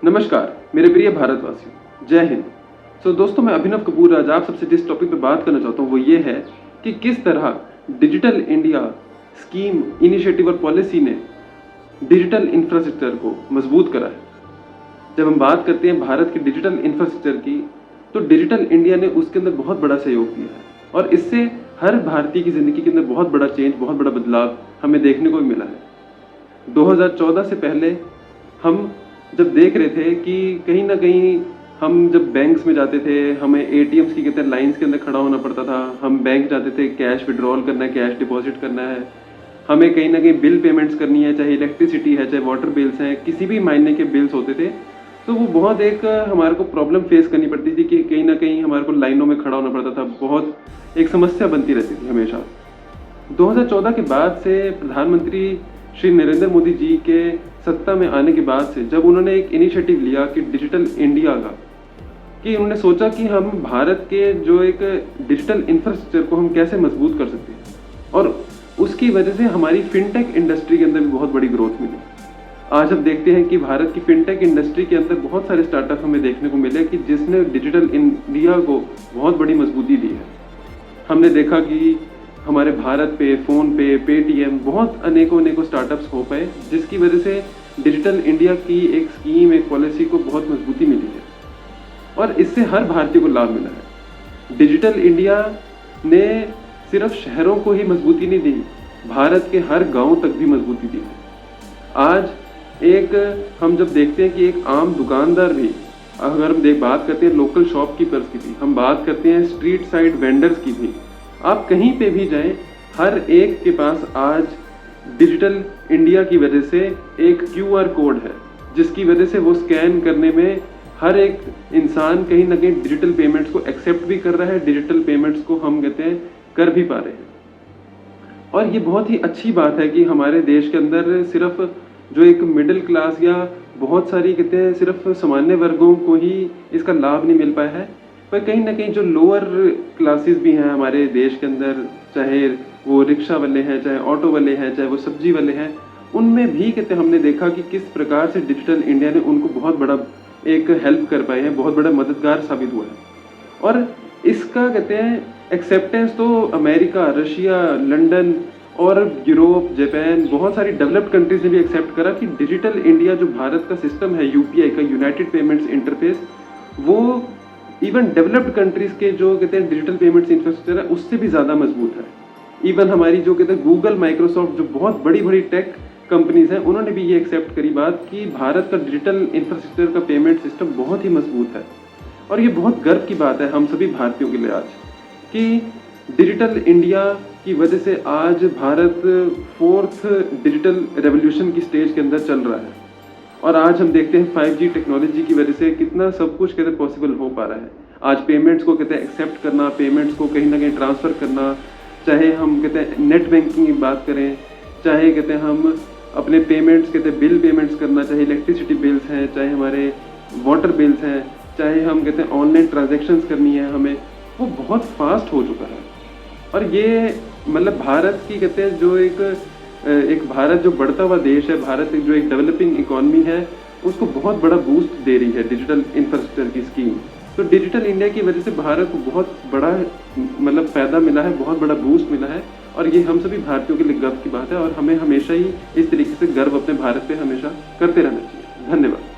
नमस्कार मेरे प्रिय भारतवासियों, जय हिंद। दोस्तों, मैं अभिनव कपूर आज आप सबसे जिस टॉपिक पे बात करना चाहता हूँ वो ये है कि किस तरह डिजिटल इंडिया स्कीम, इनिशिएटिव और पॉलिसी ने डिजिटल इंफ्रास्ट्रक्चर को मजबूत करा है। जब हम बात करते हैं भारत के डिजिटल इंफ्रास्ट्रक्चर की, तो डिजिटल इंडिया ने उसके अंदर बहुत बड़ा सहयोग दिया है और इससे हर भारतीय की ज़िंदगी के अंदर बहुत बड़ा चेंज, बहुत बड़ा बदलाव हमें देखने को मिला है। 2014 से पहले हम जब देख रहे थे कि कहीं न कहीं हम जब बैंक्स में जाते थे, हमें एटीएम्स की कहते हैं लाइन्स के अंदर खड़ा होना पड़ता था। हम बैंक जाते थे, कैश विड्रॉल करना है, कैश डिपॉज़िट करना है। हमें कहीं न कहीं बिल पेमेंट्स करनी है, चाहे इलेक्ट्रिसिटी है, चाहे वाटर बिल्स हैं, किसी भी महीने के बिल्स होते थे। तो वो बहुत एक हमारे को प्रॉब्लम फेस करनी पड़ती थी कि कहीं न कहीं हमारे को लाइनों में खड़ा होना पड़ता था। बहुत एक समस्या बनती रहती थी हमेशा। 2014 के बाद से प्रधानमंत्री श्री नरेंद्र मोदी जी के सत्ता में आने के बाद से जब उन्होंने एक इनिशिएटिव लिया कि डिजिटल इंडिया का, कि उन्होंने सोचा कि हम भारत के जो एक डिजिटल इंफ्रास्ट्रक्चर को हम कैसे मजबूत कर सकते हैं, और उसकी वजह से हमारी फिनटेक इंडस्ट्री के अंदर भी बहुत बड़ी ग्रोथ मिली। आज हम देखते हैं कि भारत की फिनटेक इंडस्ट्री के अंदर बहुत सारे स्टार्टअप हमें देखने को मिले कि जिसने डिजिटल इंडिया को बहुत बड़ी मजबूती दी है। हमने देखा कि हमारे भारत पे, फ़ोन पे, पेटीएम, बहुत अनेकों स्टार्टअप्स हो पाए, जिसकी वजह से डिजिटल इंडिया की एक स्कीम, एक पॉलिसी को बहुत मजबूती मिली है और इससे हर भारतीय को लाभ मिला है। डिजिटल इंडिया ने सिर्फ शहरों को ही मजबूती नहीं दी, भारत के हर गांव तक भी मजबूती दी है। आज एक हम जब देखते हैं कि एक आम दुकानदार भी, अगर हम बात करते हैं लोकल शॉपकीपर्स की भी, हम बात करते हैं स्ट्रीट साइड वेंडर्स की भी, आप कहीं पे भी जाएं, हर एक के पास आज डिजिटल इंडिया की वजह से एक क्यूआर कोड है, जिसकी वजह से वो स्कैन करने में हर एक इंसान कहीं ना कहीं डिजिटल पेमेंट्स को एक्सेप्ट भी कर रहा है, डिजिटल पेमेंट्स को हम कहते हैं कर भी पा रहे हैं। और ये बहुत ही अच्छी बात है कि हमारे देश के अंदर सिर्फ जो एक मिडिल क्लास या बहुत सारी कहते हैं सिर्फ सामान्य वर्गों को ही इसका लाभ नहीं मिल पाया है, पर कहीं ना कहीं जो लोअर क्लासेस भी हैं हमारे देश के अंदर, चाहे वो रिक्शा वाले हैं, चाहे ऑटो वाले हैं, चाहे वो सब्जी वाले हैं, उनमें भी कहते हमने देखा कि किस प्रकार से डिजिटल इंडिया ने उनको बहुत बड़ा एक हेल्प कर पाए हैं, बहुत बड़ा मददगार साबित हुआ है। और इसका कहते हैं एक्सेप्टेंस तो अमेरिका, रशिया, लंदन और यूरोप, जापान, बहुत सारी डेवलप्ड कंट्रीज ने भी एक्सेप्ट करा कि डिजिटल इंडिया जो भारत का सिस्टम है, यूपीआई का, यूनाइटेड पेमेंट्स इंटरफेस, वो इवन डेवलप्ड कंट्रीज के जो कहते हैं डिजिटल पेमेंट्स इंफ्रास्ट्रक्चर है उससे भी ज़्यादा मजबूत है। इवन हमारी जो कहते हैं गूगल, माइक्रोसॉफ्ट, जो बहुत बड़ी बड़ी टेक कंपनीज हैं, उन्होंने भी ये एक्सेप्ट करी बात कि भारत का डिजिटल इंफ्रास्ट्रक्चर का पेमेंट सिस्टम बहुत ही मजबूत है। और ये बहुत गर्व की बात है हम सभी भारतीयों के लिए आज, कि डिजिटल इंडिया की वजह से आज भारत 4th डिजिटल रेवोल्यूशन की स्टेज के अंदर चल रहा है। और आज हम देखते हैं 5G टेक्नोलॉजी की वजह से कितना सब कुछ कहते हैं पॉसिबल हो पा रहा है। आज पेमेंट्स को कहते हैं एक्सेप्ट करना, पेमेंट्स को कहीं ना कहीं ट्रांसफ़र करना, चाहे हम कहते हैं नेट बैंकिंग की बात करें, चाहे कहते हैं हम अपने पेमेंट्स कहते हैं बिल पेमेंट्स करना, चाहे इलेक्ट्रिसिटी बिल्स हैं, चाहे हमारे वाटर बिल्स हैं, चाहे हम कहते हैं ऑनलाइन ट्रांजेक्शन्स करनी है हमें, वो बहुत फास्ट हो चुका है। और ये मतलब भारत की कहते हैं जो एक भारत जो बढ़ता हुआ देश है, भारत जो एक डेवलपिंग इकॉनमी है, उसको बहुत बड़ा बूस्ट दे रही है डिजिटल इंफ्रास्ट्रक्चर की स्कीम। तो डिजिटल इंडिया की वजह से भारत को बहुत बड़ा मतलब फ़ायदा मिला है, बहुत बड़ा बूस्ट मिला है, और ये हम सभी भारतीयों के लिए गर्व की बात है और हमें हमेशा ही इस तरीके से गर्व अपने भारत पे हमेशा करते रहना चाहिए। धन्यवाद।